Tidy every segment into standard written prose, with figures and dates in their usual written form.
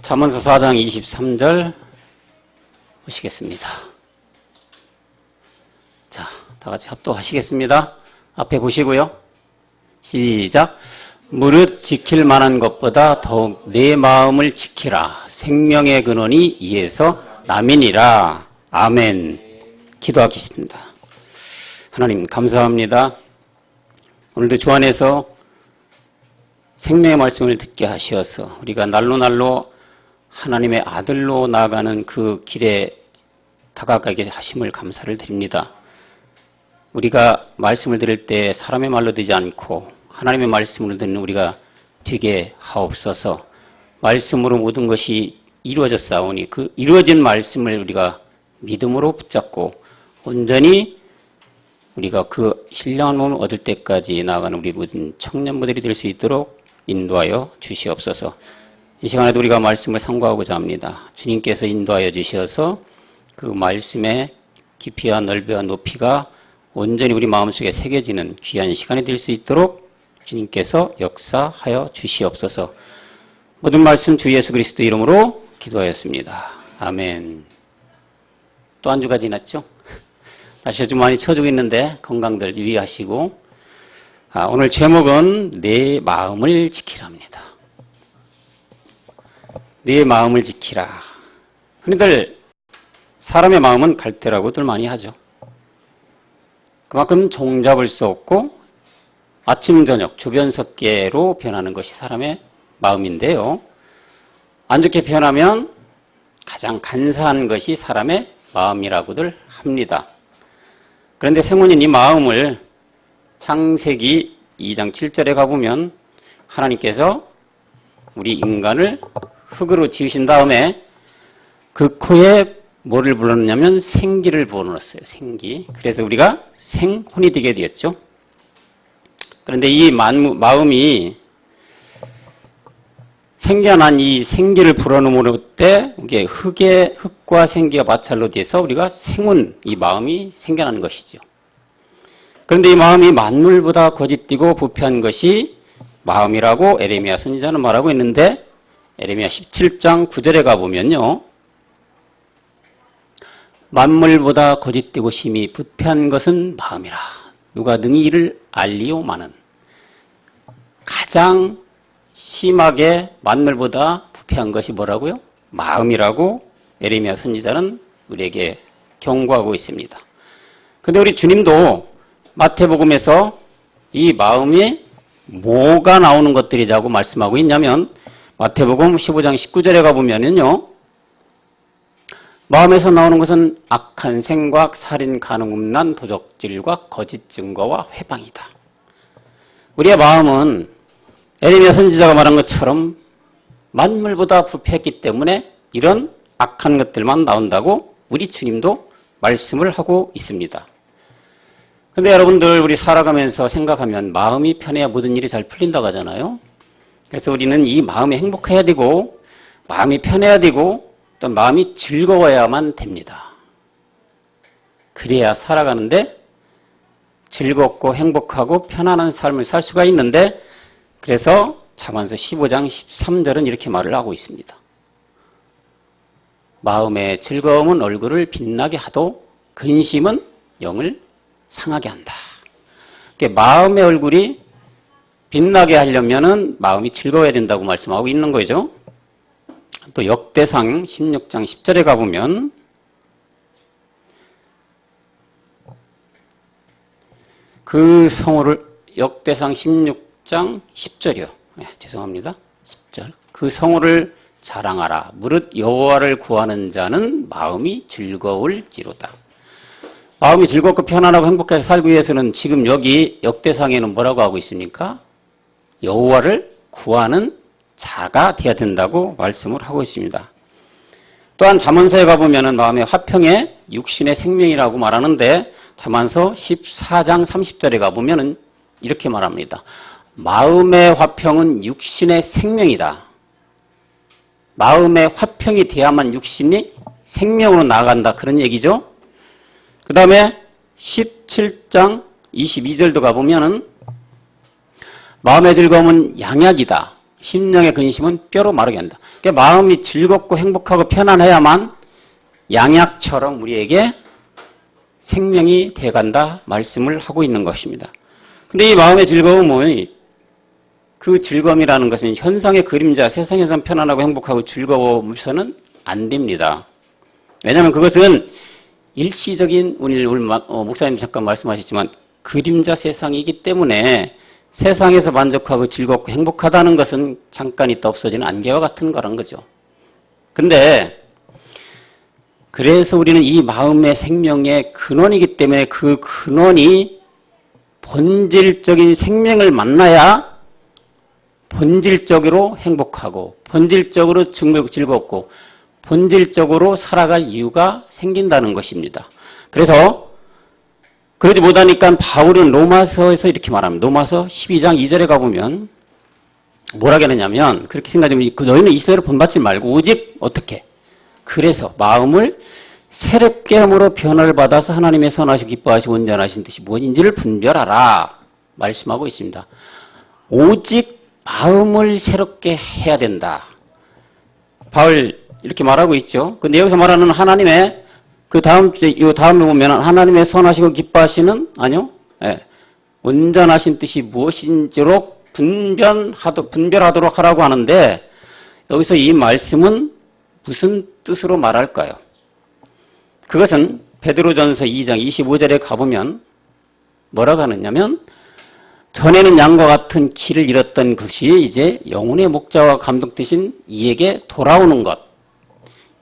잠언서 4장 23절 보시겠습니다. 자, 다 같이 합독하시겠습니다. 앞에 보시고요. 시작. 무릇 지킬 만한 것보다 더욱 내 마음을 지키라. 생명의 근원이 이에서 남이니라. 아멘. 기도하겠습니다. 하나님 감사합니다. 오늘도 주 안에서 생명의 말씀을 듣게 하시어서 우리가 날로 하나님의 아들로 나아가는 그 길에 다가가게 하심을 감사를 드립니다. 우리가 말씀을 들을 때 사람의 말로 되지 않고 하나님의 말씀으로 듣는 우리가 되게 하옵소서. 말씀으로 모든 것이 이루어졌사오니 그 이루어진 말씀을 우리가 믿음으로 붙잡고 온전히 우리가 그 신령한 몸을 얻을 때까지 나아가는 우리 모든 청년부들이 될 수 있도록 인도하여 주시옵소서. 이 시간에도 우리가 말씀을 상고하고자 합니다. 주님께서 인도하여 주셔서 그 말씀의 깊이와 넓이와 높이가 온전히 우리 마음속에 새겨지는 귀한 시간이 될 수 있도록 주님께서 역사하여 주시옵소서. 모든 말씀 주 예수 그리스도 이름으로 기도하였습니다. 아멘. 또 한 주가 지났죠? 날씨가 좀 많이 처지고 있는데 건강들 유의하시고, 오늘 제목은 내 마음을 지키랍니다. 내 마음을 지키라. 흔히들 사람의 마음은 갈대라고들 많이 하죠. 그만큼 종잡을 수 없고 아침 저녁 주변석계로 변하는 것이 사람의 마음인데요. 안 좋게 표현하면 가장 간사한 것이 사람의 마음이라고들 합니다. 그런데 성문인 이 마음을 창세기 2장 7절에 가보면 하나님께서 우리 인간을 흙으로 지으신 다음에 그 코에 뭐를 불어넣냐면 생기를 부어넣었어요. 생기. 그래서 우리가 생혼이 되게 되었죠. 그런데 이 마음이 생기가 난 이 생기를 불어넣을 때 이게 흙과 생기가 마찰로 돼서 우리가 생혼, 이 마음이 생겨난 것이죠. 그런데 이 마음이 만물보다 거짓되고 부패한 것이 마음이라고 에레미야 선지자는 말하고 있는데 에레미야 17장 9절에 가보면요. 만물보다 거짓되고 심히 부패한 것은 마음이라. 누가 능히 이를 알리오마는. 가장 심하게 만물보다 부패한 것이 뭐라고요? 마음이라고 에레미야 선지자는 우리에게 경고하고 있습니다. 그런데 우리 주님도 마태복음에서 이 마음이 뭐가 나오는 것들이라고 말씀하고 있냐면 마태복음 15장 19절에 가보면요. 마음에서 나오는 것은 악한 생각, 살인, 간음, 음란, 도적질과 거짓 증거와 회방이다. 우리의 마음은 에레미야 선지자가 말한 것처럼 만물보다 부패했기 때문에 이런 악한 것들만 나온다고 우리 주님도 말씀을 하고 있습니다. 근데 여러분들 우리 살아가면서 생각하면 마음이 편해야 모든 일이 잘 풀린다고 하잖아요. 그래서 우리는 이 마음이 행복해야 되고 마음이 편해야 되고 또 마음이 즐거워야만 됩니다. 그래야 살아가는데 즐겁고 행복하고 편안한 삶을 살 수가 있는데 그래서 잠언서 15장 13절은 이렇게 말을 하고 있습니다. 마음의 즐거움은 얼굴을 빛나게 하도 근심은 영을 상하게 한다. 마음의 얼굴이 빛나게 하려면은 마음이 즐거워야 된다고 말씀하고 있는 거죠. 또 역대상 16장 10절에 가보면 그 성호를 역대상 16장 10절이요. 죄송합니다. 10절. 그 성호를 자랑하라. 무릇 여호와를 구하는 자는 마음이 즐거울지로다. 마음이 즐겁고 편안하고 행복하게 살기 위해서는 지금 여기 역대상에는 뭐라고 하고 있습니까? 여호와를 구하는 자가 되어야 된다고 말씀을 하고 있습니다. 또한 잠언서에 가보면 마음의 화평에 육신의 생명이라고 말하는데 잠언서 14장 30절에 가보면 이렇게 말합니다. 마음의 화평은 육신의 생명이다. 마음의 화평이 돼야만 육신이 생명으로 나아간다. 그런 얘기죠. 그 다음에 17장 22절도 가보면은 마음의 즐거움은 양약이다. 심령의 근심은 뼈로 마르게 한다. 그러니까 마음이 즐겁고 행복하고 편안해야만 양약처럼 우리에게 생명이 돼간다 말씀을 하고 있는 것입니다. 근데 이 마음의 즐거움은 그 즐거움이라는 것은 현상의 그림자, 세상에선 편안하고 행복하고 즐거워서는 안 됩니다. 왜냐하면 그것은 일시적인, 오늘 목사님 잠깐 말씀하셨지만 그림자 세상이기 때문에 세상에서 만족하고 즐겁고 행복하다는 것은 잠깐 있다 없어지는 안개와 같은 거란 거죠. 근데 그래서 우리는 이 마음의 생명의 근원이기 때문에 그 근원이 본질적인 생명을 만나야 본질적으로 행복하고 본질적으로 즐겁고 본질적으로 살아갈 이유가 생긴다는 것입니다. 그래서 그러지 못하니까 바울은 로마서에서 이렇게 말합니다. 로마서 12장 2절에 가보면 뭐라고 하느냐면 그렇게 생각하면 너희는 이스라엘을 본받지 말고 오직 어떻게? 그래서 마음을 새롭게 함으로 변화를 받아서 하나님의 선하시고 기뻐하시고 온전하신 뜻이 무엇인지를 분별하라 말씀하고 있습니다. 오직 마음을 새롭게 해야 된다. 바울 이렇게 말하고 있죠. 근데 여기서 말하는 하나님의 그 다음에 보면 하나님의 선하시고 기뻐하시는 아니요, 예, 온전하신 뜻이 무엇인지로 분별하도록 하라고 하는데 여기서 이 말씀은 무슨 뜻으로 말할까요? 그것은 베드로전서 2장 25절에 가보면 뭐라고 하느냐면 전에는 양과 같은 길을 잃었던 것이 이제 영혼의 목자와 감독되신 이에게 돌아오는 것.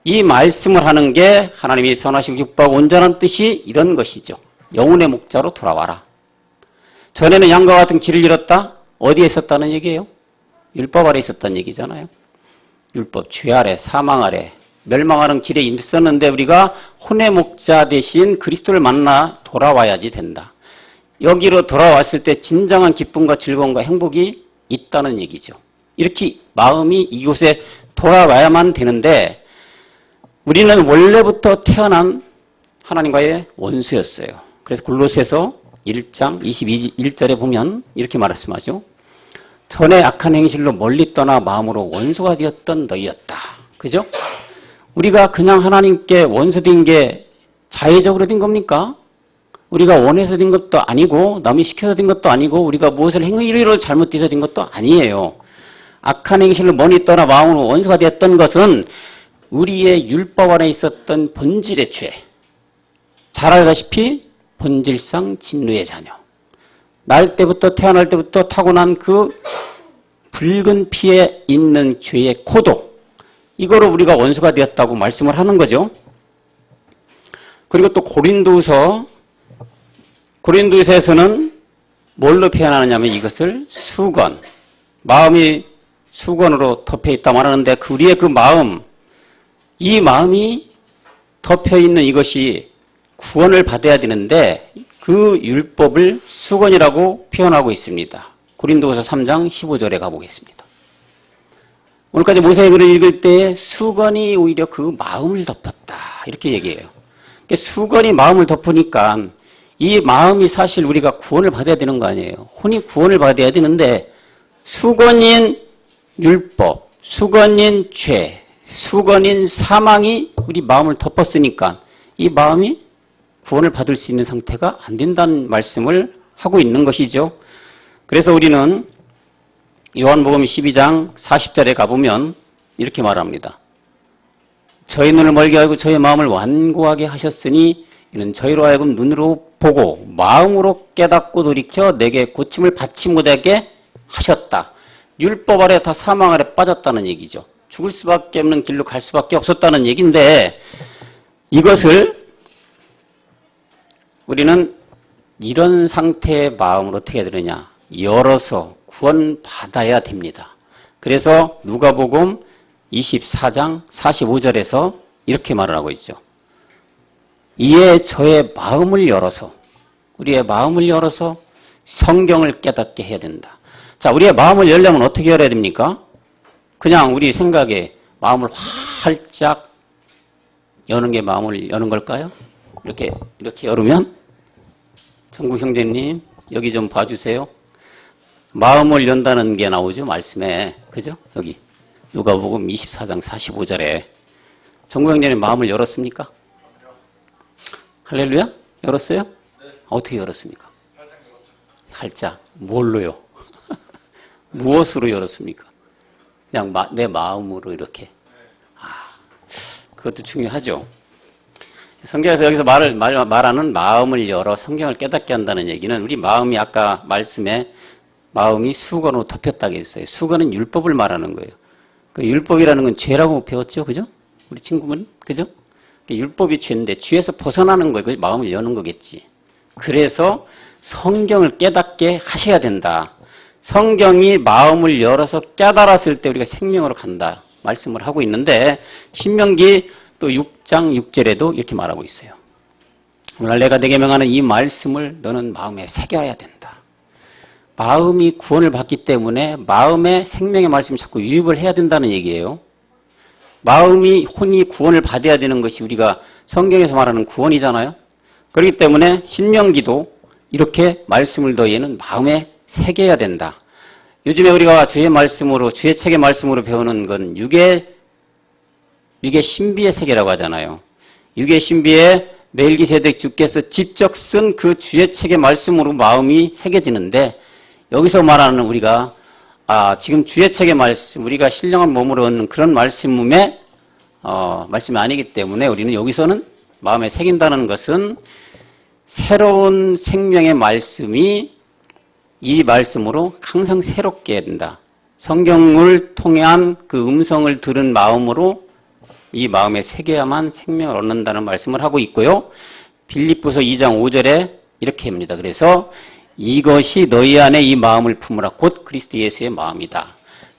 이 말씀을 하는 게 하나님이 선하시고 기뻐하고 온전한 뜻이 이런 것이죠. 영혼의 목자로 돌아와라. 전에는 양과 같은 길을 잃었다? 어디에 있었다는 얘기예요? 율법 아래 있었다는 얘기잖아요. 율법, 죄 아래, 사망 아래, 멸망하는 길에 있었는데 우리가 혼의 목자 대신 그리스도를 만나 돌아와야지 된다. 여기로 돌아왔을 때 진정한 기쁨과 즐거움과 행복이 있다는 얘기죠. 이렇게 마음이 이곳에 돌아와야만 되는데 우리는 원래부터 태어난 하나님과의 원수였어요. 그래서 골로새서 1장 21절에 보면 이렇게 말씀하죠. 전에 악한 행실로 멀리 떠나 마음으로 원수가 되었던 너희였다. 그죠? 우리가 그냥 하나님께 원수된 게 자의적으로 된 겁니까? 우리가 원해서 된 것도 아니고 남이 시켜서 된 것도 아니고 우리가 무엇을 행위로 잘못돼서 된 것도 아니에요. 악한 행실로 멀리 떠나 마음으로 원수가 되었던 것은 우리의 율법 안에 있었던 본질의 죄. 잘 알다시피 본질상 진노의 자녀. 태어날 때부터 타고난 그 붉은 피에 있는 죄의 코도. 이거로 우리가 원수가 되었다고 말씀을 하는 거죠. 그리고 또 고린도서에서는 뭘로 표현하느냐면 이것을 수건. 마음이 수건으로 덮여 있다 말하는데 우리의 그 마음, 이 마음이 덮여 있는 이것이 구원을 받아야 되는데 그 율법을 수건이라고 표현하고 있습니다. 고린도서 3장 15절에 가보겠습니다. 오늘까지 모세의글을 읽을 때 수건이 오히려 그 마음을 덮었다 이렇게 얘기해요. 수건이 마음을 덮으니까 이 마음이 사실 우리가 구원을 받아야 되는 거 아니에요. 혼이 구원을 받아야 되는데 수건인 율법, 수건인 죄, 수건인 사망이 우리 마음을 덮었으니까 이 마음이 구원을 받을 수 있는 상태가 안 된다는 말씀을 하고 있는 것이죠. 그래서 우리는 요한복음 12장 40절에 가보면 이렇게 말합니다. 저희 눈을 멀게 하고 저희 마음을 완고하게 하셨으니 이는 저희로 하여금 눈으로 보고 마음으로 깨닫고 돌이켜 내게 고침을 받지 못하게 하셨다. 율법 아래 다 사망 아래 빠졌다는 얘기죠. 죽을 수밖에 없는 길로 갈 수밖에 없었다는 얘기인데 이것을 우리는 이런 상태의 마음으로 어떻게 해야 되느냐. 열어서 구원받아야 됩니다. 그래서 누가복음 24장 45절에서 이렇게 말을 하고 있죠. 이에 저의 마음을 열어서 우리의 마음을 열어서 성경을 깨닫게 해야 된다. 자, 우리의 마음을 열려면 어떻게 열어야 됩니까? 그냥 우리 생각에 마음을 활짝 여는 게 마음을 여는 걸까요? 이렇게 열으면 정국 형제님 여기 좀 봐주세요. 마음을 연다는 게 나오죠, 말씀에. 그죠? 여기. 누가복음 24장 45절에. 정구형제님 마음을 열었습니까? 할렐루야? 열었어요? 네. 어떻게 열었습니까? 활짝. 뭘로요? 무엇으로 열었습니까? 그냥 내 마음으로 이렇게. 그것도 중요하죠. 성경에서 여기서 말하는 마음을 열어 성경을 깨닫게 한다는 얘기는 우리 마음이 아까 말씀에 마음이 수건으로 덮였다고 했어요. 수건은 율법을 말하는 거예요. 그 율법이라는 건 죄라고 배웠죠. 그죠? 우리 친구분, 그죠? 율법이 죄인데 죄에서 벗어나는 거예요. 그 마음을 여는 거겠지. 그래서 성경을 깨닫게 하셔야 된다. 성경이 마음을 열어서 깨달았을 때 우리가 생명으로 간다. 말씀을 하고 있는데 신명기 또 6장 6절에도 이렇게 말하고 있어요. 오늘 내가 내게 명하는 이 말씀을 너는 마음에 새겨야 된다. 마음이 구원을 받기 때문에 마음에 생명의 말씀이 자꾸 유입을 해야 된다는 얘기예요. 마음이 혼이 구원을 받아야 되는 것이 우리가 성경에서 말하는 구원이잖아요. 그렇기 때문에 신명기도 이렇게 말씀을 너희는 마음에 새겨야 된다. 요즘에 우리가 주의 말씀으로 주의 책의 말씀으로 배우는 건 육의 신비의 세계라고 하잖아요. 육의 신비에 멜기세덱 주께서 직접 쓴 그 주의 책의 말씀으로 마음이 새겨지는데 여기서 말하는 우리가 지금 주의 책의 말씀 우리가 신령한 몸으로 얻는 그런 말씀이 아니기 때문에 우리는 여기서는 마음에 새긴다는 것은 새로운 생명의 말씀이 이 말씀으로 항상 새롭게 된다. 성경을 통한 그 음성을 들은 마음으로 이 마음에 새겨야만 생명을 얻는다는 말씀을 하고 있고요. 빌립보서 2장 5절에 이렇게 합니다. 그래서 이것이 너희 안에 이 마음을 품으라. 곧 그리스도 예수의 마음이다.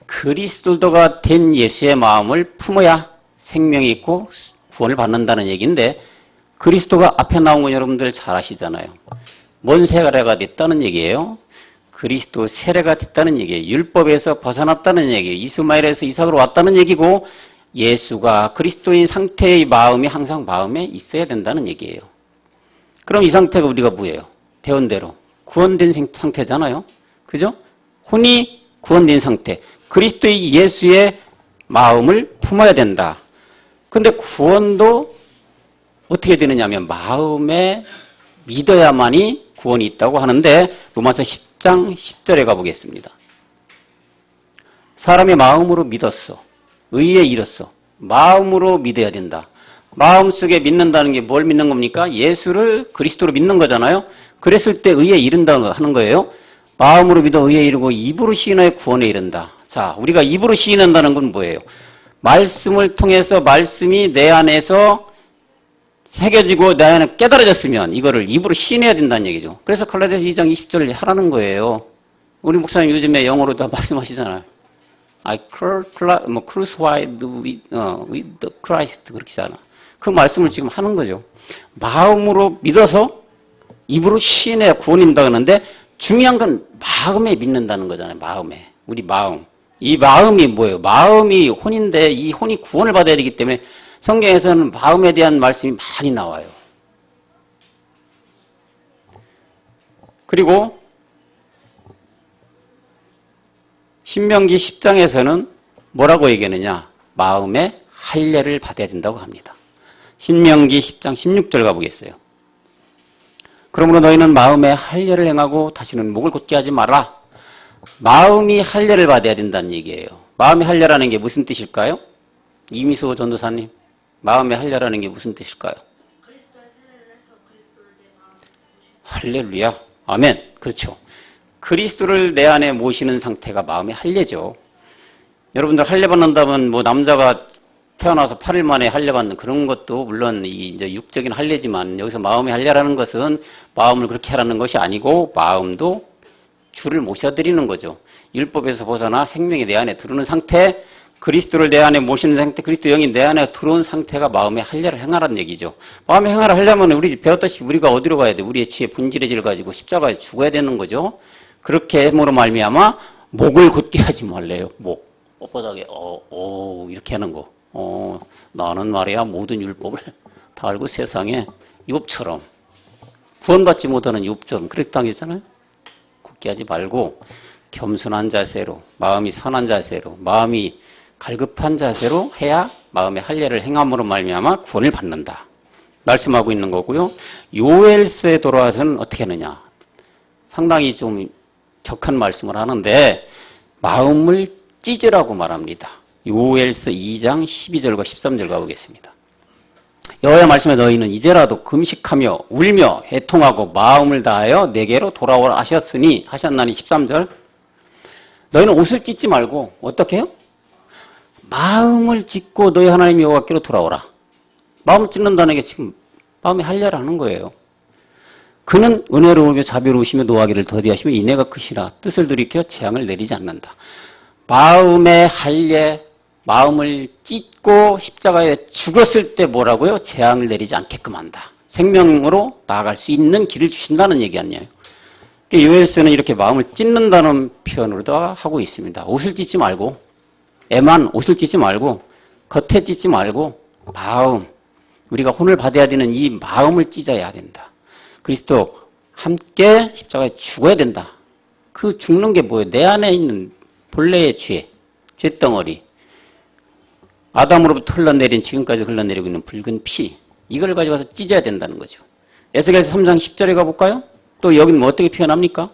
그리스도가 된 예수의 마음을 품어야 생명이 있고 구원을 받는다는 얘기인데 그리스도가 앞에 나온 건 여러분들 잘 아시잖아요. 뭔 세례가 됐다는 얘기예요. 그리스도 세례가 됐다는 얘기예요. 율법에서 벗어났다는 얘기예요. 이스마엘에서 이삭으로 왔다는 얘기고 예수가 그리스도인 상태의 마음이 항상 마음에 있어야 된다는 얘기예요. 그럼 이 상태가 우리가 뭐예요? 배운 대로 구원된 상태잖아요. 그죠? 혼이 구원된 상태. 그리스도의 예수의 마음을 품어야 된다. 근데 구원도 어떻게 되느냐 하면 마음에 믿어야만이 구원이 있다고 하는데 로마서 10장 10절에 가보겠습니다. 사람의 마음으로 믿었어. 의에 이뤘어. 마음으로 믿어야 된다. 마음속에 믿는다는 게 뭘 믿는 겁니까? 예수를 그리스도로 믿는 거잖아요. 그랬을 때 의에 이른다고 하는 거예요. 마음으로 믿어 의에 이르고 입으로 시인하여 구원에 이른다. 자, 우리가 입으로 시인한다는 건 뭐예요? 말씀을 통해서 말씀이 내 안에서 새겨지고 내 안에 깨달아졌으면 이거를 입으로 시인해야 된다는 얘기죠. 그래서 갈라디아서 2장 20절을 하라는 거예요. 우리 목사님 요즘에 영어로도 말씀하시잖아요. I crucified with the Christ 그렇게 하잖아. 그 말씀을 지금 하는 거죠. 마음으로 믿어서 입으로 시인해야 구원입니다 그러는데 중요한 건 마음에 믿는다는 거잖아요. 마음에. 우리 마음. 이 마음이 뭐예요? 마음이 혼인데 이 혼이 구원을 받아야 되기 때문에 성경에서는 마음에 대한 말씀이 많이 나와요. 그리고 신명기 10장에서는 뭐라고 얘기하느냐? 마음에 할례를 받아야 된다고 합니다. 신명기 10장 16절 가보겠어요. 그러므로 너희는 마음에 할례를 행하고 다시는 목을 곧게 하지 마라. 마음이 할례를 받아야 된다는 얘기예요. 마음의 할례라는 게 무슨 뜻일까요? 이미수 전도사님, 마음의 할례라는 게 무슨 뜻일까요? 할렐루야. 아멘. 그렇죠. 그리스도를 내 안에 모시는 상태가 마음의 할례죠. 여러분들 할례 받는다면 뭐 남자가 태어나서 8일 만에 할례 받는 그런 것도 물론 이제 육적인 할례지만 여기서 마음의 할례라는 것은 마음을 그렇게 하라는 것이 아니고 마음도 주를 모셔드리는 거죠. 율법에서 벗어나 생명이 내 안에 들어오는 상태, 그리스도를 내 안에 모시는 상태, 그리스도 영이 내 안에 들어온 상태가 마음의 할례를 행하라는 얘기죠. 마음의 행하를 하려면 우리 배웠다시피 우리가 어디로 가야 돼? 우리의 죄의 본질의 죄를 가지고 십자가에 죽어야 되는 거죠. 그렇게 함으로 말미암아 목을 곧게 하지 말래요. 목. 뻣뻣하게 이렇게 하는 거. 나는 말이야 모든 율법을 다 알고 세상에 욥처럼 구원받지 못하는 욥처럼 그렇게 당했잖아요. 굳게 하지 말고 겸손한 자세로, 마음이 선한 자세로, 마음이 갈급한 자세로 해야 마음의 할례를 행함으로 말미암아 구원을 받는다. 말씀하고 있는 거고요. 요엘서에 돌아와서는 어떻게 하느냐. 상당히 좀 격한 말씀을 하는데 마음을 찢으라고 말합니다. 요엘서 2장 12절과 13절 가보겠습니다. 여호와의 말씀에 너희는 이제라도 금식하며 울며 애통하고 마음을 다하여 내게로 돌아오라 하셨나니 13절. 너희는 옷을 찢지 말고 어떻게 해요? 마음을 찢고 너희 하나님 여호와께로 돌아오라. 마음을 찢는다는 게 지금 마음의 할례를 하는 거예요. 그는 은혜로우며 자비로우시며 노하기를 더디하시며 인애가 크시라. 뜻을 돌이켜 재앙을 내리지 않는다. 마음의 할례, 마음을 찢고 십자가에 죽었을 때 뭐라고요? 재앙을 내리지 않게끔 한다. 생명으로 나아갈 수 있는 길을 주신다는 얘기 아니에요. 요엘서는 이렇게 마음을 찢는다는 표현으로도 하고 있습니다. 옷을 찢지 말고, 애만 옷을 찢지 말고, 겉에 찢지 말고, 마음, 우리가 혼을 받아야 되는 이 마음을 찢어야 된다. 그리스도 함께 십자가에 죽어야 된다. 그 죽는 게 뭐예요? 내 안에 있는 본래의 죄덩어리. 아담으로부터 흘러내린 지금까지 흘러내리고 있는 붉은 피. 이걸 가져가서 찢어야 된다는 거죠. 에스겔서 3장 10절에 가볼까요? 또 여기는 뭐 어떻게 표현합니까?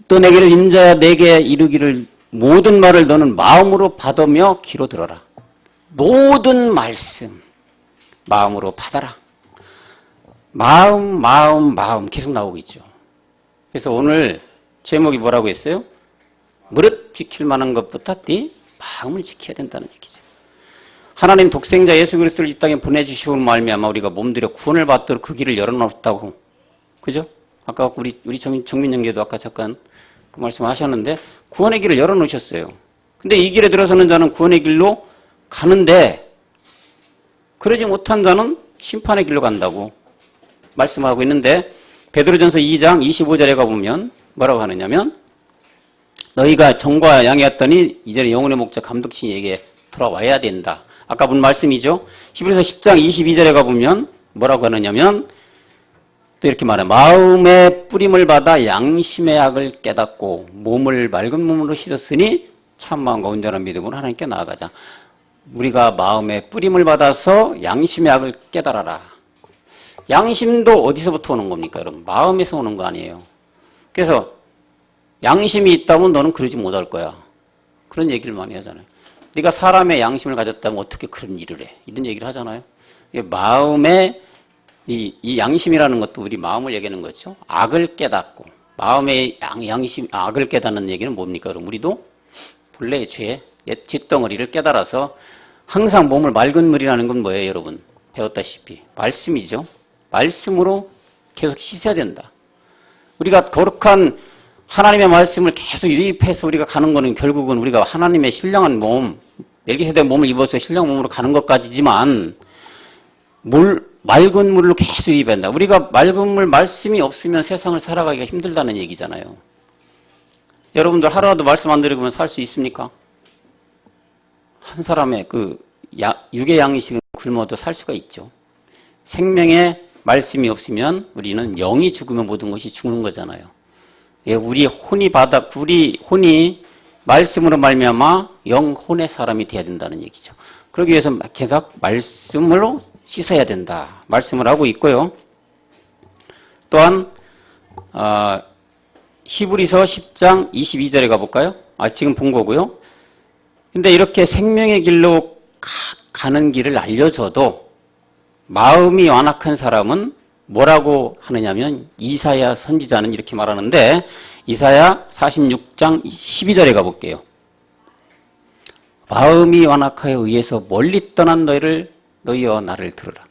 또 내게를 인자야 내게 이르기를 모든 말을 너는 마음으로 받으며 귀로 들어라. 모든 말씀 마음으로 받아라. 마음 계속 나오고 있죠. 그래서 오늘 제목이 뭐라고 했어요? 무릇 지킬 만한 것보다 네 마음을 지켜야 된다는 얘기죠. 하나님 독생자 예수 그리스도를 이 땅에 보내주시고 말미암아 우리가 몸들여 구원을 받도록 그 길을 열어놓았다고. 그죠? 아까 우리 정민영계도 아까 잠깐 그 말씀하셨는데 구원의 길을 열어놓으셨어요. 근데 이 길에 들어서는 자는 구원의 길로 가는데 그러지 못한 자는 심판의 길로 간다고 말씀하고 있는데 베드로전서 2장 25절에 가보면 뭐라고 하느냐면 너희가 정과 양이었더니 이제는 영혼의 목자 감독신에게 돌아와야 된다. 아까 본 말씀이죠. 히브리서 10장 22절에 가보면 뭐라고 하느냐면 또 이렇게 말해 마음의 뿌림을 받아 양심의 악을 깨닫고 몸을 맑은 몸으로 씻었으니 참마음과 온전한 믿음으로 하나님께 나아가자. 우리가 마음의 뿌림을 받아서 양심의 악을 깨달아라. 양심도 어디서부터 오는 겁니까? 여러분 마음에서 오는 거 아니에요. 그래서 양심이 있다면 너는 그러지 못할 거야. 그런 얘기를 많이 하잖아요. 네가 사람의 양심을 가졌다면 어떻게 그런 일을 해? 이런 얘기를 하잖아요. 마음의 이 양심이라는 것도 우리 마음을 얘기하는 거죠. 악을 깨닫고 마음의 양심 악을 깨닫는 얘기는 뭡니까? 그럼 우리도 본래의 죄, 옛 쇳덩어리를 깨달아서 항상 몸을 맑은 물이라는 건 뭐예요, 여러분? 배웠다시피 말씀이죠. 말씀으로 계속 씻어야 된다. 우리가 거룩한 하나님의 말씀을 계속 유입해서 우리가 가는 거는 결국은 우리가 하나님의 신령한 몸, 멜기세덱 몸을 입어서 신령 몸으로 가는 것까지지만 맑은 물로 계속 유입한다. 우리가 맑은 물, 말씀이 없으면 세상을 살아가기가 힘들다는 얘기잖아요. 여러분들 하루라도 말씀 안 들으면 살 수 있습니까? 한 사람의 육의 양식은 굶어도 살 수가 있죠. 생명의 말씀이 없으면 우리는 영이 죽으면 모든 것이 죽는 거잖아요. 우리 혼이 말씀으로 말미암아 영혼의 사람이 돼야 된다는 얘기죠. 그러기 위해서 계속 말씀으로 씻어야 된다. 말씀을 하고 있고요. 또한 히브리서 10장 22절에 가볼까요? 지금 본 거고요. 근데 이렇게 생명의 길로 가는 길을 알려줘도 마음이 완악한 사람은 뭐라고 하느냐면 이사야 선지자는 이렇게 말하는데 이사야 46장 12절에 가볼게요. 마음이 완악하여 의에서 멀리 떠난 너희여 나를 들으라.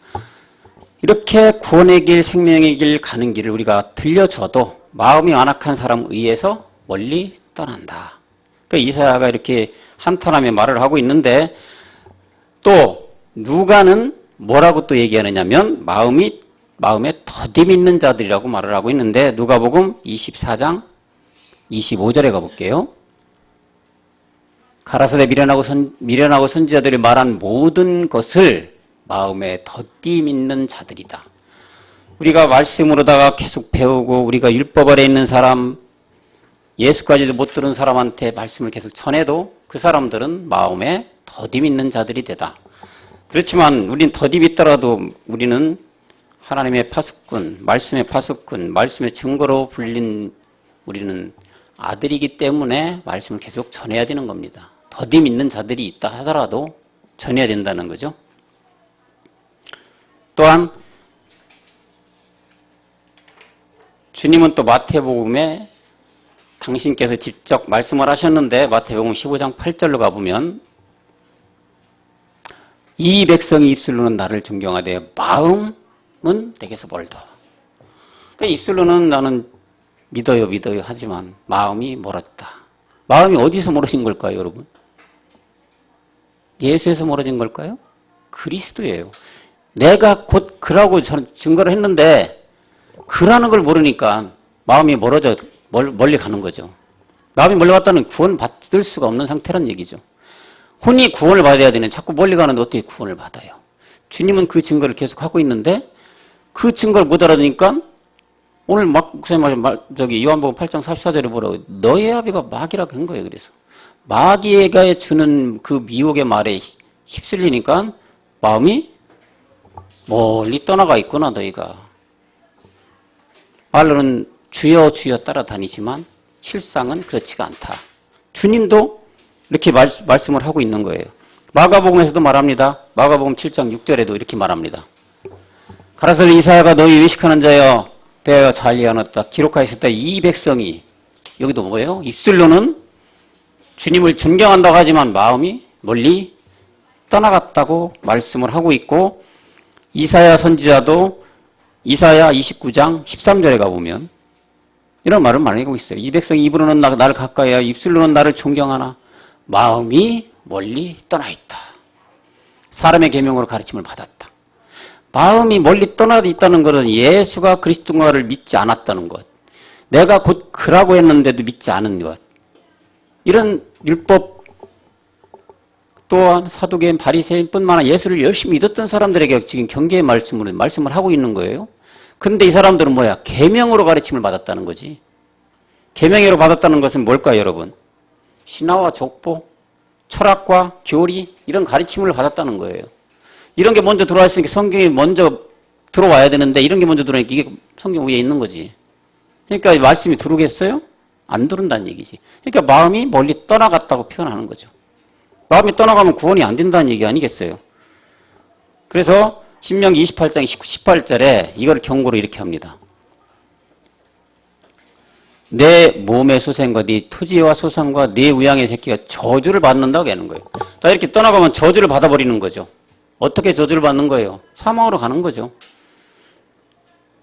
이렇게 구원의 길, 생명의 길 가는 길을 우리가 들려줘도 마음이 완악한 사람 의에서 멀리 떠난다. 그러니까 이사야가 이렇게 한탄하며 말을 하고 있는데 또 누가는 뭐라고 또 얘기하느냐면 마음에 더디 믿는 자들이라고 말을 하고 있는데 누가복음 24장 25절에 가볼게요. 가라사대 미련하고 선지자들이 말한 모든 것을 마음에 더디 믿는 자들이다. 우리가 말씀으로다가 계속 배우고 우리가 율법 아래 있는 사람 예수까지도 못 들은 사람한테 말씀을 계속 전해도 그 사람들은 마음에 더딤 있는 자들이 되다. 그렇지만 우린 더딥 있더라도 우리는 하나님의 파수꾼, 말씀의 파수꾼, 말씀의 증거로 불린 우리는 아들이기 때문에 말씀을 계속 전해야 되는 겁니다. 더딤 있는 자들이 있다 하더라도 전해야 된다는 거죠. 또한 주님은 또 마태복음에 당신께서 직접 말씀을 하셨는데 마태복음 15장 8절로 가보면 이 백성이 입술로는 나를 존경하되 마음은 내게서 멀다. 그러니까 입술로는 나는 믿어요 하지만 마음이 멀어졌다. 마음이 어디서 멀어진 걸까요, 여러분? 예수에서 멀어진 걸까요? 그리스도예요. 내가 곧 그라고 증거를 했는데 그라는 걸 모르니까 마음이 멀리 가는 거죠. 마음이 멀리 갔다는 구원 받을 수가 없는 상태란 얘기죠. 혼이 구원을 받아야 되는 자꾸 멀리 가는데 어떻게 구원을 받아요? 주님은 그 증거를 계속 하고 있는데 그 증거를 못 알아듣니까 오늘 목사님 요한복음 8장 44절에 뭐라고 너의 아비가 마귀라고 한 거예요. 그래서 마귀가 주는 그 미혹의 말에 휩쓸리니까 마음이 멀리 떠나가 있구나 너희가. 말로는 주여 주여 따라다니지만 실상은 그렇지가 않다. 주님도 이렇게 말씀을 하고 있는 거예요. 마가복음에서도 말합니다. 마가복음 7장 6절에도 이렇게 말합니다. 가라사대 이사야가 너희 외식하는 자여 배하여 잘리하였다 기록하였다. 이 백성이 여기도 뭐예요? 입술로는 주님을 존경한다고 하지만 마음이 멀리 떠나갔다고 말씀을 하고 있고 이사야 선지자도 이사야 29장 13절에 가보면 이런 말을 말하고 있어요. 이 백성이 입으로는 나를 가까이 하여 입술로는 나를 존경하나 마음이 멀리 떠나 있다. 사람의 계명으로 가르침을 받았다. 마음이 멀리 떠나 있다는 것은 예수가 그리스도인가를 믿지 않았다는 것. 내가 곧 그라고 했는데도 믿지 않은 것. 이런 율법 또한 사두개인 바리새인뿐만 아니라 예수를 열심히 믿었던 사람들에게 지금 경계의 말씀을 하고 있는 거예요. 그런데 이 사람들은 뭐야? 계명으로 가르침을 받았다는 거지. 계명으로 받았다는 것은 뭘까요, 여러분? 신화와 족보, 철학과 교리 이런 가르침을 받았다는 거예요. 이런 게 먼저 들어왔으니까 성경이 먼저 들어와야 되는데 이런 게 먼저 들어오니까 이게 성경 위에 있는 거지. 그러니까 말씀이 들어오겠어요? 안 들어온다는 얘기지. 그러니까 마음이 멀리 떠나갔다고 표현하는 거죠. 마음이 떠나가면 구원이 안 된다는 얘기 아니겠어요? 그래서 신명기 28장 18절에 이걸 경고로 이렇게 합니다. 내 몸의 소생과 네 토지와 소산과 네 우양의 새끼가 저주를 받는다고 하는 거예요. 자, 이렇게 떠나가면 저주를 받아버리는 거죠. 어떻게 저주를 받는 거예요? 사망으로 가는 거죠.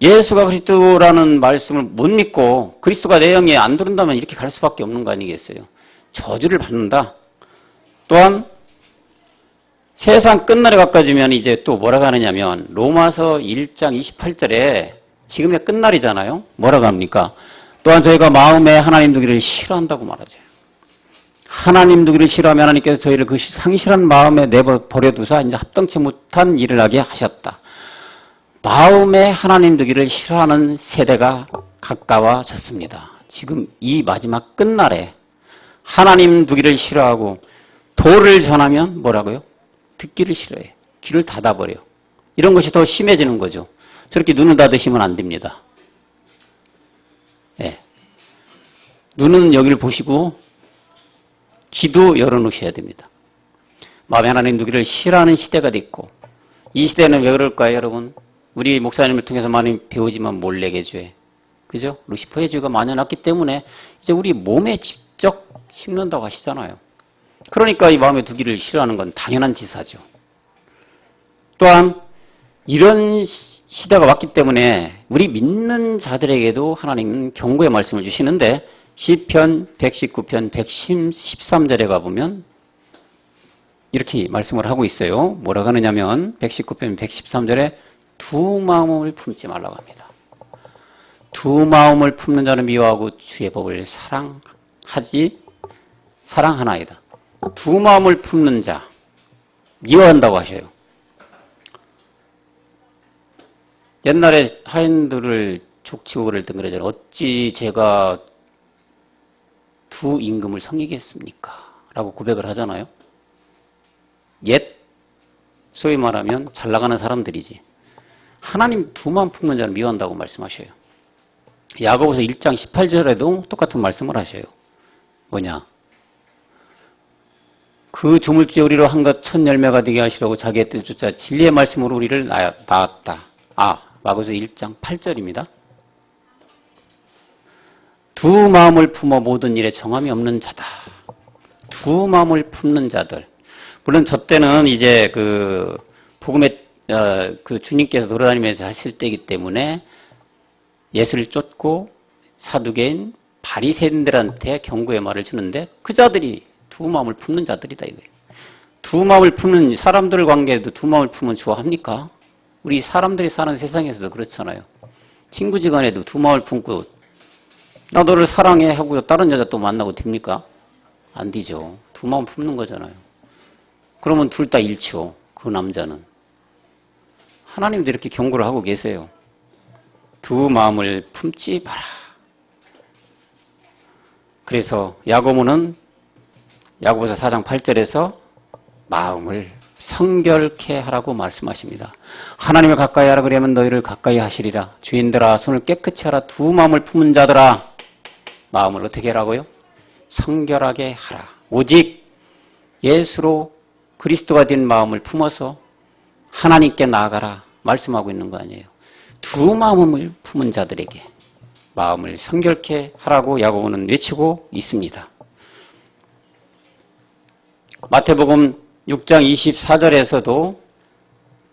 예수가 그리스도라는 말씀을 못 믿고 그리스도가 내 영에 안 들은다면 이렇게 갈 수밖에 없는 거 아니겠어요? 저주를 받는다. 또한 세상 끝날에 가까워지면 이제 또 뭐라고 하느냐면 로마서 1장 28절에 지금의 끝날이잖아요. 뭐라고 합니까? 또한 저희가 마음에 하나님 두기를 싫어한다고 말하죠. 하나님 두기를 싫어하면 하나님께서 저희를 그 상실한 마음에 내버려두사 이제 합당치 못한 일을 하게 하셨다. 마음에 하나님 두기를 싫어하는 세대가 가까워졌습니다. 지금 이 마지막 끝날에 하나님 두기를 싫어하고 도를 전하면 뭐라고요? 듣기를 싫어해. 귀를 닫아버려. 이런 것이 더 심해지는 거죠. 저렇게 눈을 닫으시면 안 됩니다. 예. 눈은 여기를 보시고 귀도 열어놓으셔야 됩니다. 마음에 하나님 두기를 싫어하는 시대가 됐고 이 시대는 왜 그럴까요, 여러분? 우리 목사님을 통해서 많이 배우지만 몰래의 죄. 그죠? 루시퍼의 죄가 만연했기 때문에 이제 우리 몸에 직접 심는다고 하시잖아요. 그러니까 이 마음에 두기를 싫어하는 건 당연한 지사죠. 또한 이런 시대가 왔기 때문에 우리 믿는 자들에게도 하나님은 경고의 말씀을 주시는데 시편 119편 113절에 가보면 이렇게 말씀을 하고 있어요. 뭐라고 하느냐면 119편 113절에 두 마음을 품지 말라고 합니다. 두 마음을 품는 자는 미워하고 주의 법을 사랑하나이다. 두 마음을 품는 자 미워한다고 하셔요. 옛날에 하인들을 족치고 그럴 땐 그러잖아요. 어찌 제가 두 임금을 섬기겠습니까? 라고 고백을 하잖아요. 옛 소위 말하면 잘 나가는 사람들이지. 하나님 두 마음 품는 자를 미워한다고 말씀하셔요. 야고보서 1장 18절에도 똑같은 말씀을 하셔요. 뭐냐? 그 조물주의 우리로 한 것 첫 열매가 되게 하시려고 자기의 뜻을 쫓아 진리의 말씀으로 우리를 낳았다. 야고보서 1장 8절입니다. 두 마음을 품어 모든 일에 정함이 없는 자다. 두 마음을 품는 자들. 물론 저 때는 이제 그 복음의 그 주님께서 돌아다니면서 하실 때이기 때문에 예수를 쫓고 사두개인 바리새인들한테 경고의 말을 주는데 그 자들이 두 마음을 품는 자들이다 이거예요. 두 마음을 품는 사람들 관계에도 두 마음을 품으면 좋아합니까? 우리 사람들이 사는 세상에서도 그렇잖아요. 친구지간에도 두 마음을 품고 나 너를 사랑해 하고 다른 여자 또 만나고 됩니까? 안 되죠. 두 마음 품는 거잖아요. 그러면 둘 다 잃죠. 그 남자는. 하나님도 이렇게 경고를 하고 계세요. 두 마음을 품지 마라. 그래서 야고보는 야고보서 4장 8절에서 마음을 성결케 하라고 말씀하십니다. 하나님을 가까이 하라 그러면 너희를 가까이 하시리라. 주인들아 손을 깨끗이 하라. 두 마음을 품은 자들아 마음을 어떻게 하라고요? 성결하게 하라. 오직 예수로 그리스도가 된 마음을 품어서 하나님께 나아가라 말씀하고 있는 거 아니에요. 두 마음을 품은 자들에게 마음을 성결케 하라고 야고보는 외치고 있습니다. 마태복음 6장 24절에서도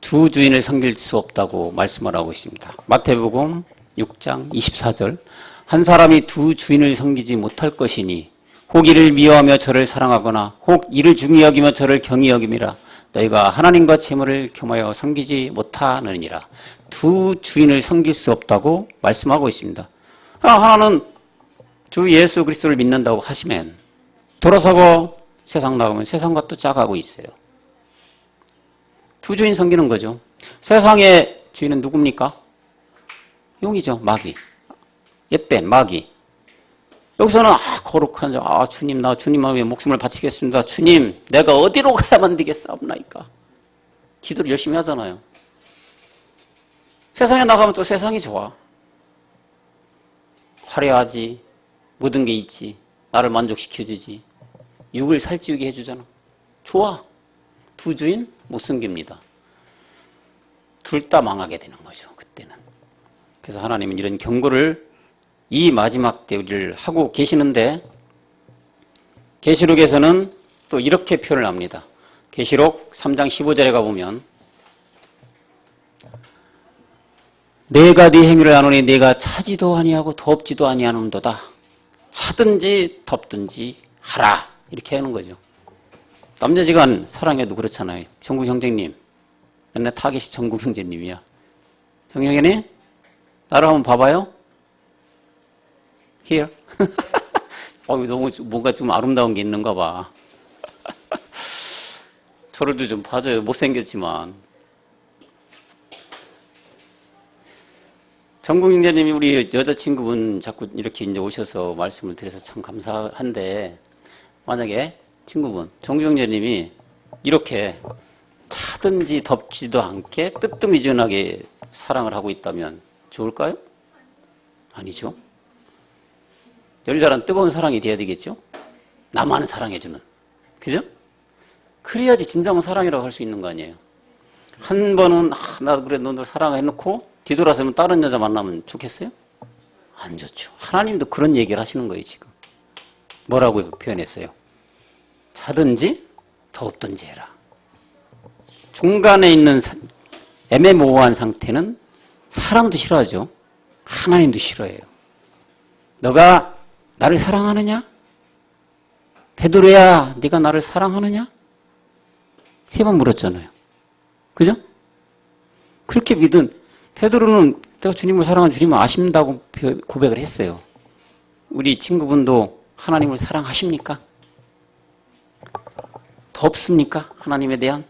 두 주인을 섬길 수 없다고 말씀을 하고 있습니다. 마태복음 6장 24절 한 사람이 두 주인을 섬기지 못할 것이니 혹 이를 미워하며 저를 사랑하거나 혹 이를 중히 여기며 저를 경히 여김이라. 너희가 하나님과 재물을 겸하여 섬기지 못하느니라. 두 주인을 섬길 수 없다고 말씀하고 있습니다. 하나는 주 예수 그리스도를 믿는다고 하시면 돌아서고 세상 나가면 세상과 또 짜가고 있어요. 두 주인 섬기는 거죠. 세상의 주인은 누굽니까? 용이죠. 마귀. 옛뱀 마귀. 여기서는 거룩한 자, 주님 나 주님을 위해 목숨을 바치겠습니다. 주님 내가 어디로 가야만 되겠사옵나이까. 기도를 열심히 하잖아요. 세상에 나가면 또 세상이 좋아. 화려하지. 모든 게 있지. 나를 만족시켜주지. 육을 살찌우게 해주잖아. 좋아. 두 주인 못 섬깁니다. 둘 다 망하게 되는 거죠. 그때는. 그래서 하나님은 이런 경고를 이 마지막 때를 하고 계시는데 계시록에서는 또 이렇게 표현을 합니다. 계시록 3장 15절에 가보면 내가 네 행위를 아노니 내가 차지도 아니하고 덥지도 아니하는도다. 차든지 덥든지 하라. 이렇게 하는 거죠. 남자지간 사랑해도 그렇잖아요. 정국 형제님. 옛날 타겟이 정국 형제님이야. 정영현이 나를 한번 봐봐요. Here. 너무 뭔가 좀 아름다운 게 있는가 봐. 저를도 좀 봐줘요. 못생겼지만. 정국 형제님이 우리 여자친구분 자꾸 이렇게 이제 오셔서 말씀을 드려서 참 감사한데 만약에 친구분, 정국 형제님이 이렇게 차든지 덥지도 않게 뜨뜻미지근하게 사랑을 하고 있다면 좋을까요? 아니죠. 열렬한 뜨거운 사랑이 돼야 되겠죠? 나만 사랑해주는. 그죠? 그래야지 진정한 사랑이라고 할 수 있는 거 아니에요. 한 번은 나 그래 너를 사랑해놓고 뒤돌아서면 다른 여자 만나면 좋겠어요? 안 좋죠. 하나님도 그런 얘기를 하시는 거예요 지금. 뭐라고 표현했어요? 차든지 덥든지 해라. 중간에 있는 애매모호한 상태는 사람도 싫어하죠. 하나님도 싫어해요. 너가 나를 사랑하느냐? 베드로야, 네가 나를 사랑하느냐? 3번 물었잖아요. 그죠? 그렇게 믿은 베드로는 내가 주님을 사랑하는 주님을 아신다고 고백을 했어요. 우리 친구분도 하나님을 사랑하십니까? 덥습니까? 하나님에 대한?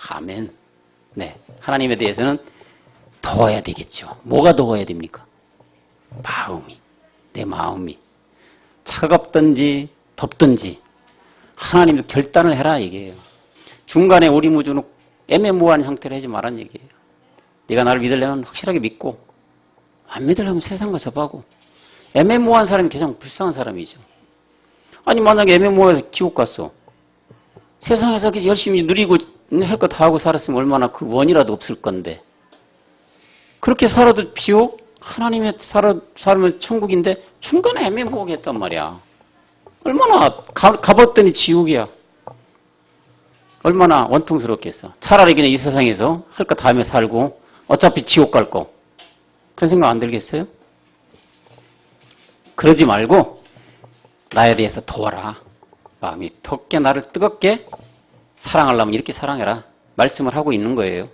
아멘. 네. 하나님에 대해서는 더워야 되겠죠. 뭐가 더워야 됩니까? 마음이. 내 마음이. 차갑든지 덥든지 하나님도 결단을 해라 얘기예요. 중간에 오리무중은 애매모호한 형태로 하지 말란 얘기예요. 네가 나를 믿으려면 확실하게 믿고 안 믿으려면 세상과 접하고. 애매모호한 사람이 가장 불쌍한 사람이죠. 아니 만약에 애매모호해서 지옥 갔어. 세상에서 열심히 누리고 할 거 다 하고 살았으면 얼마나 그 원이라도 없을 건데. 그렇게 살아도 지옥? 하나님의 살면 천국인데 중간에 애매모호하게 했단 말이야. 얼마나 가봤더니 지옥이야. 얼마나 원통스럽겠어. 차라리 그냥 이 세상에서 할 거 다 하며 살고 어차피 지옥 갈 거. 그런 생각 안 들겠어요? 그러지 말고 나에 대해서 도와라. 마음이 덥게 나를 뜨겁게 사랑하려면 이렇게 사랑해라. 말씀을 하고 있는 거예요.